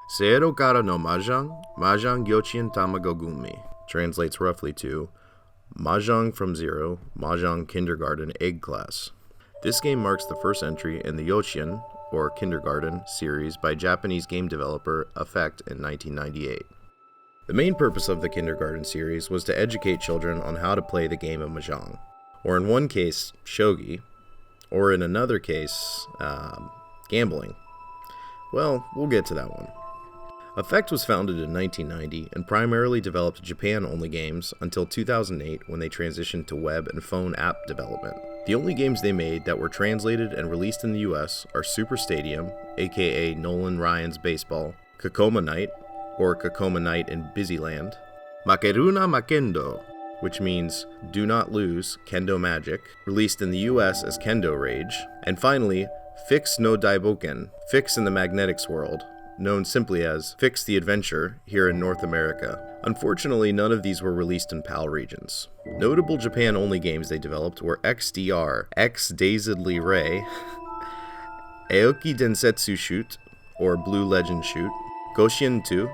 Seiro kara no Mahjong, Mahjong Yochien Tamago Gumi, translates roughly to Mahjong from Zero, Mahjong Kindergarten Egg Class. This game marks the first entry in the Yochien, or Kindergarten, series by Japanese game developer Effect in 1998. The main purpose of the Kindergarten series was to educate children on how to play the game of Mahjong, or in one case, shogi, or in another case, gambling. Well, we'll get to that one. Effect was founded in 1990 and primarily developed Japan-only games until 2008 when they transitioned to web and phone app development. The only games they made that were translated and released in the US are Super Stadium, aka Nolan Ryan's Baseball, Kokoma Night, or Kokoma Night in Busyland, Makeruna Makendo, which means Do Not Lose, Kendo Magic, released in the US as Kendo Rage, and finally, Fix no Daiboken, Fix in the Magnetics World, known simply as Fix the Adventure here in North America. Unfortunately, none of these were released in PAL regions. Notable Japan-only games they developed were XDR, X Dazedly Ray, Aoki Densetsu Shoot, or Blue Legend Shoot, Goshin 2,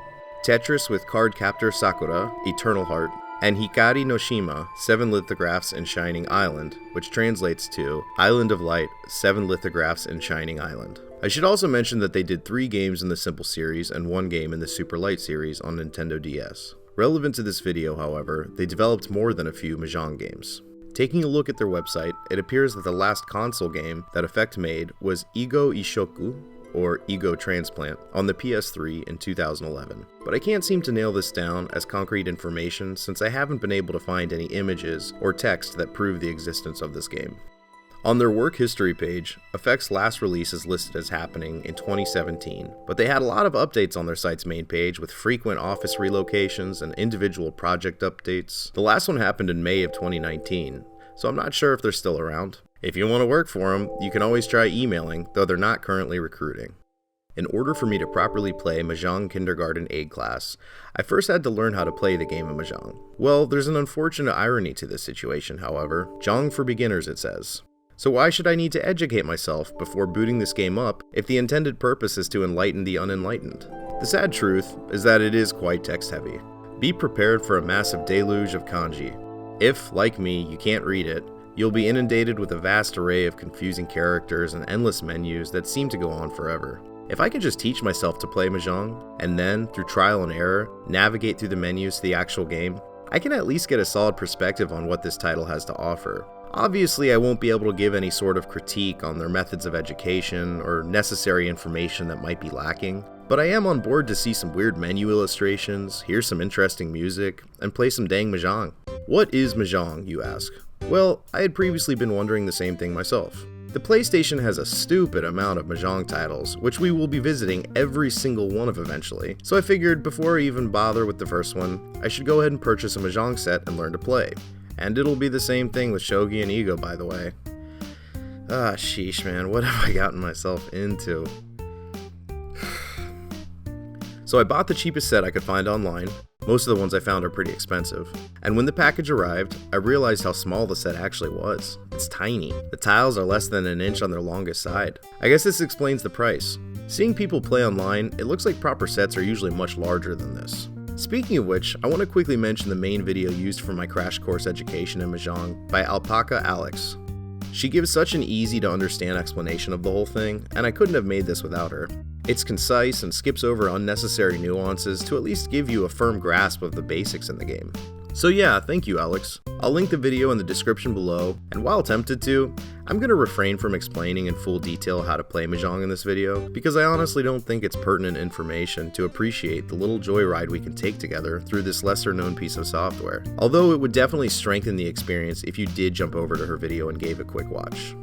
Tetris with Card Captor Sakura, Eternal Heart, and Hikari no Shima, 7 Lithographs in Shining Island, which translates to Island of Light, 7 Lithographs in Shining Island. I should also mention that they did 3 games in the Simple series and 1 game in the Super Light series on Nintendo DS. Relevant to this video, however, they developed more than a few Mahjong games. Taking a look at their website, it appears that the last console game that Effect made was Ego Ishoku, or Ego Transplant, on the PS3 in 2011. But I can't seem to nail this down as concrete information since I haven't been able to find any images or text that prove the existence of this game. On their work history page, Effect's last release is listed as happening in 2017, but they had a lot of updates on their site's main page with frequent office relocations and individual project updates. The last one happened in May of 2019, so I'm not sure if they're still around. If you want to work for them, you can always try emailing, though they're not currently recruiting. In order for me to properly play Mahjong Kindergarten Egg Class, I first had to learn how to play the game of Mahjong. Well, there's an unfortunate irony to this situation, however. Jong for beginners, it says. So why should I need to educate myself before booting this game up if the intended purpose is to enlighten the unenlightened? The sad truth is that it is quite text-heavy. Be prepared for a massive deluge of kanji. If, like me, you can't read it, you'll be inundated with a vast array of confusing characters and endless menus that seem to go on forever. If I can just teach myself to play Mahjong, and then, through trial and error, navigate through the menus to the actual game, I can at least get a solid perspective on what this title has to offer. Obviously, I won't be able to give any sort of critique on their methods of education or necessary information that might be lacking, but I am on board to see some weird menu illustrations, hear some interesting music, and play some dang Mahjong. What is Mahjong, you ask? Well, I had previously been wondering the same thing myself. The PlayStation has a stupid amount of Mahjong titles, which we will be visiting every single one of eventually, so I figured before I even bother with the first one, I should go ahead and purchase a Mahjong set and learn to play. And it'll be the same thing with Shogi and Ego, by the way. Sheesh man, what have I gotten myself into? So I bought the cheapest set I could find online. Most of the ones I found are pretty expensive. And when the package arrived, I realized how small the set actually was. It's tiny. The tiles are less than an inch on their longest side. I guess this explains the price. Seeing people play online, it looks like proper sets are usually much larger than this. Speaking of which, I want to quickly mention the main video used for my crash course education in Mahjong by Alpaca Alex. She gives such an easy to understand explanation of the whole thing, and I couldn't have made this without her. It's concise and skips over unnecessary nuances to at least give you a firm grasp of the basics in the game. So yeah, thank you Alex. I'll link the video in the description below, and while tempted to, I'm going to refrain from explaining in full detail how to play Mahjong in this video, because I honestly don't think it's pertinent information to appreciate the little joyride we can take together through this lesser known piece of software. Although it would definitely strengthen the experience if you did jump over to her video and gave a quick watch.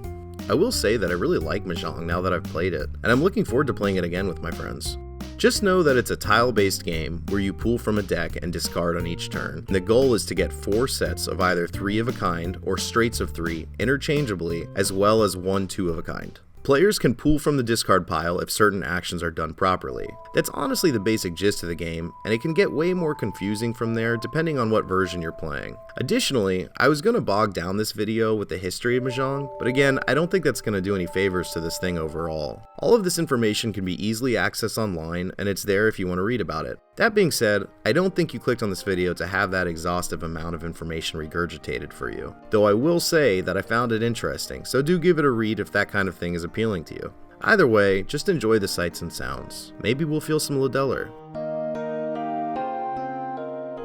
I will say that I really like Mahjong now that I've played it, and I'm looking forward to playing it again with my friends. Just know that it's a tile-based game where you pull from a deck and discard on each turn. And the goal is to get 4 sets of either 3 of a kind or straights of 3 interchangeably, as well as 1 2 of a kind. Players can pull from the discard pile if certain actions are done properly. That's honestly the basic gist of the game, and it can get way more confusing from there depending on what version you're playing. Additionally, I was going to bog down this video with the history of Mahjong, but again, I don't think that's going to do any favors to this thing overall. All of this information can be easily accessed online, and it's there if you want to read about it. That being said, I don't think you clicked on this video to have that exhaustive amount of information regurgitated for you. Though I will say that I found it interesting, so do give it a read if that kind of thing is appealing to you. Either way, just enjoy the sights and sounds. Maybe we'll feel some Lideller.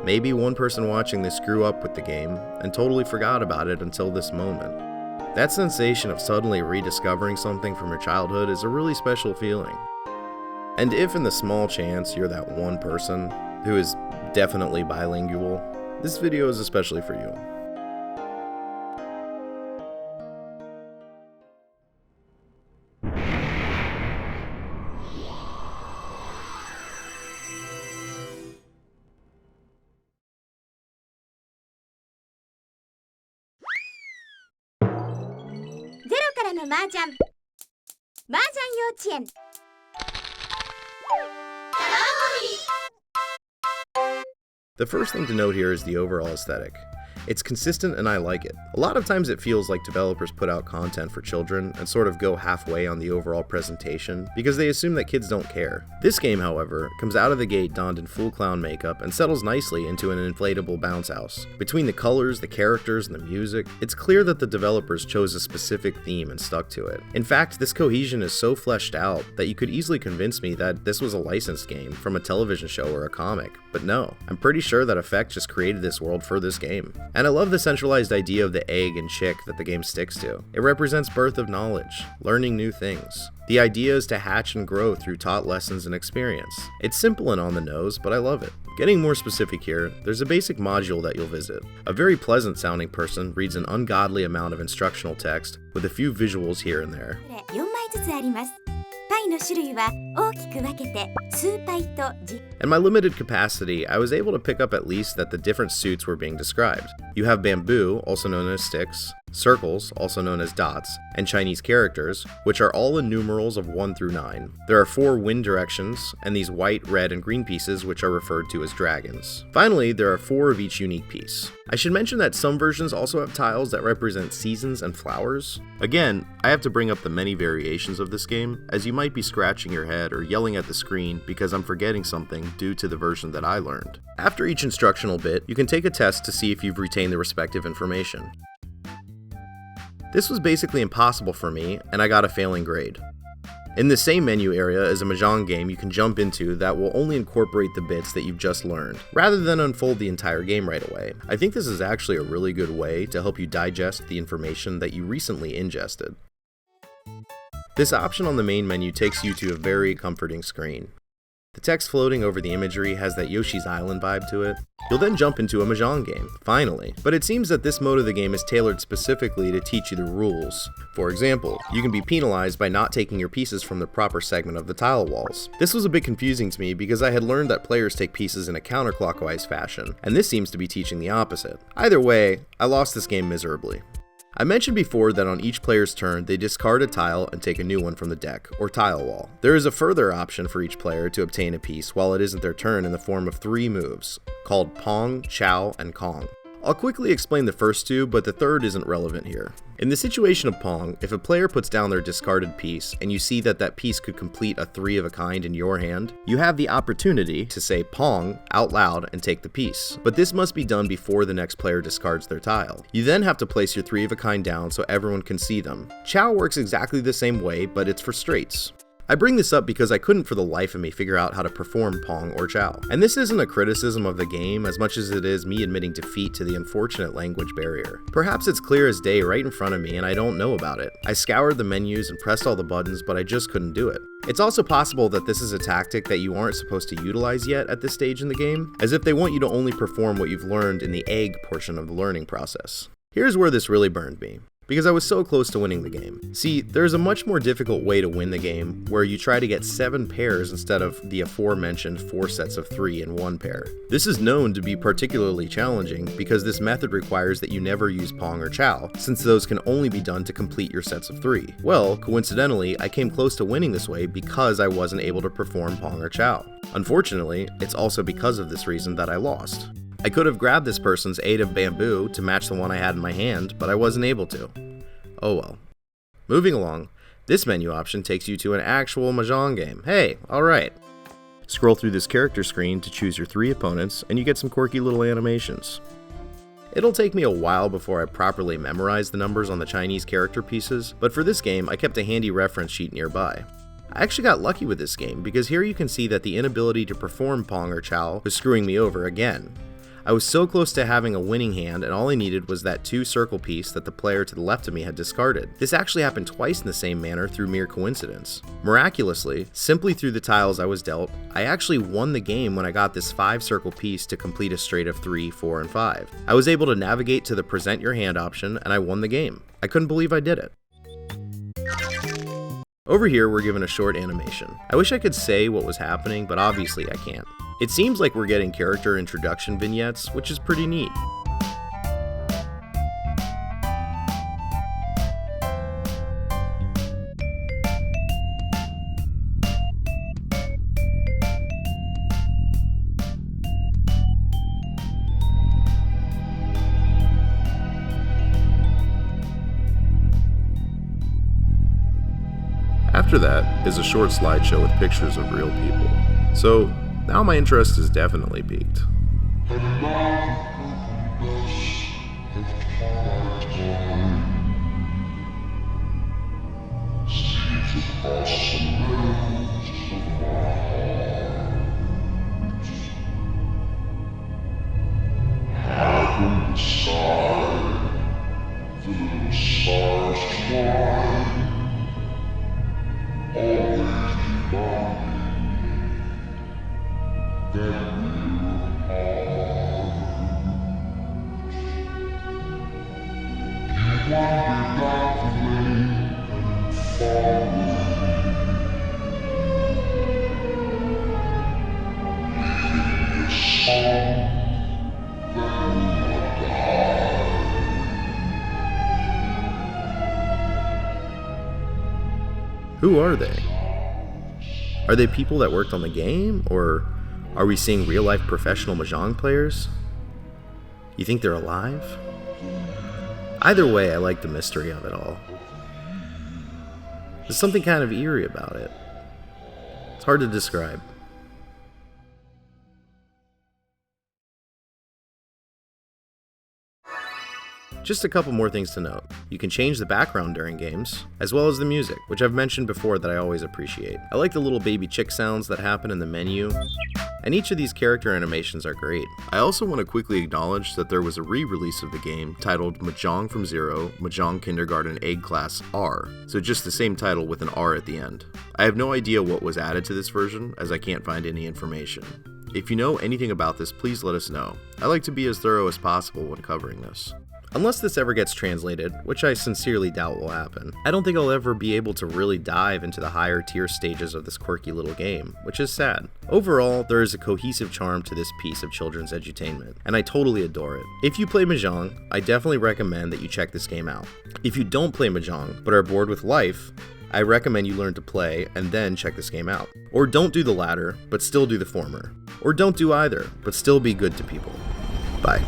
Maybe one person watching this grew up with the game and totally forgot about it until this moment. That sensation of suddenly rediscovering something from your childhood is a really special feeling. And if in the small chance you're that one person who is definitely bilingual, this video is especially for you. The first thing to note here is the overall aesthetic. It's consistent and I like it. A lot of times it feels like developers put out content for children and sort of go halfway on the overall presentation because they assume that kids don't care. This game, however, comes out of the gate donned in full clown makeup and settles nicely into an inflatable bounce house. Between the colors, the characters, and the music, it's clear that the developers chose a specific theme and stuck to it. In fact, this cohesion is so fleshed out that you could easily convince me that this was a licensed game from a television show or a comic, but no, I'm pretty sure that Effect just created this world for this game. And I love the centralized idea of the egg and chick that the game sticks to. It represents birth of knowledge, learning new things. The idea is to hatch and grow through taught lessons and experience. It's simple and on the nose, but I love it. Getting more specific here, there's a basic module that you'll visit. A very pleasant sounding person reads an ungodly amount of instructional text with a few visuals here and there. In my limited capacity, I was able to pick up at least that the different suits were being described. You have bamboo, also known as sticks, circles, also known as dots, and Chinese characters, which are all in numerals of 1 through 9. There are 4 wind directions, and these white, red, and green pieces which are referred to as dragons. Finally, there are 4 of each unique piece. I should mention that some versions also have tiles that represent seasons and flowers. Again, I have to bring up the many variations of this game, as you might be scratching your head or yelling at the screen because I'm forgetting something due to the version that I learned. After each instructional bit, you can take a test to see if you've retained the respective information. This was basically impossible for me, and I got a failing grade. In the same menu area is a Mahjong game you can jump into that will only incorporate the bits that you've just learned, rather than unfold the entire game right away. I think this is actually a really good way to help you digest the information that you recently ingested. This option on the main menu takes you to a very comforting screen. The text floating over the imagery has that Yoshi's Island vibe to it. You'll then jump into a Mahjong game, finally. But it seems that this mode of the game is tailored specifically to teach you the rules. For example, you can be penalized by not taking your pieces from the proper segment of the tile walls. This was a bit confusing to me because I had learned that players take pieces in a counterclockwise fashion, and this seems to be teaching the opposite. Either way, I lost this game miserably. I mentioned before that on each player's turn, they discard a tile and take a new one from the deck, or tile wall. There is a further option for each player to obtain a piece while it isn't their turn in the form of 3 moves, called Pong, Chow, and Kong. I'll quickly explain the first 2, but the third isn't relevant here. In the situation of Pong, if a player puts down their discarded piece and you see that that piece could complete a 3 of a kind in your hand, you have the opportunity to say Pong out loud and take the piece. But this must be done before the next player discards their tile. You then have to place your 3 of a kind down so everyone can see them. Chow works exactly the same way, but it's for straights. I bring this up because I couldn't for the life of me figure out how to perform Pong or Chow. And this isn't a criticism of the game as much as it is me admitting defeat to the unfortunate language barrier. Perhaps it's clear as day right in front of me and I don't know about it. I scoured the menus and pressed all the buttons, but I just couldn't do it. It's also possible that this is a tactic that you aren't supposed to utilize yet at this stage in the game, as if they want you to only perform what you've learned in the egg portion of the learning process. Here's where this really burned me. Because I was so close to winning the game. See, there's a much more difficult way to win the game, where you try to get 7 pairs instead of the aforementioned 4 sets of 3 in 1 pair. This is known to be particularly challenging because this method requires that you never use Pong or Chow, since those can only be done to complete your sets of 3. Well, coincidentally, I came close to winning this way because I wasn't able to perform Pong or Chow. Unfortunately, it's also because of this reason that I lost. I could have grabbed this person's 8 of bamboo to match the one I had in my hand, but I wasn't able to. Oh well. Moving along, This menu option takes you to an actual Mahjong game. Hey, alright. Scroll through this character screen to choose your 3 opponents, and you get some quirky little animations. It'll take me a while before I properly memorize the numbers on the Chinese character pieces, but for this game I kept a handy reference sheet nearby. I actually got lucky with this game because here you can see that the inability to perform Pong or Chow was screwing me over again. I was so close to having a winning hand, and all I needed was that 2 circle piece that the player to the left of me had discarded. This actually happened twice in the same manner through mere coincidence. Miraculously, simply through the tiles I was dealt, I actually won the game when I got this 5 circle piece to complete a straight of 3, 4, and 5. I was able to navigate to the present your hand option, and I won the game. I couldn't believe I did it. Over here, we're given a short animation. I wish I could say what was happening, but obviously I can't. It seems like we're getting character introduction vignettes, which is pretty neat. After that is a short slideshow with pictures of real people. So, now my interest is definitely piqued. Who are they? Are they people that worked on the game, or are we seeing real-life professional Mahjong players? You think they're alive? Either way, I like the mystery of it all. There's something kind of eerie about it. It's hard to describe. Just a couple more things to note. You can change the background during games, as well as the music, which I've mentioned before that I always appreciate. I like the little baby chick sounds that happen in the menu, and each of these character animations are great. I also want to quickly acknowledge that there was a re-release of the game titled Mahjong from Zero, Mahjong Kindergarten Egg Class R, so just the same title with an R at the end. I have no idea what was added to this version, as I can't find any information. If you know anything about this, please let us know. I like to be as thorough as possible when covering this. Unless this ever gets translated, which I sincerely doubt will happen, I don't think I'll ever be able to really dive into the higher tier stages of this quirky little game, which is sad. Overall, there is a cohesive charm to this piece of children's edutainment, and I totally adore it. If you play Mahjong, I definitely recommend that you check this game out. If you don't play Mahjong, but are bored with life, I recommend you learn to play and then check this game out. Or don't do the latter, but still do the former. Or don't do either, but still be good to people. Bye.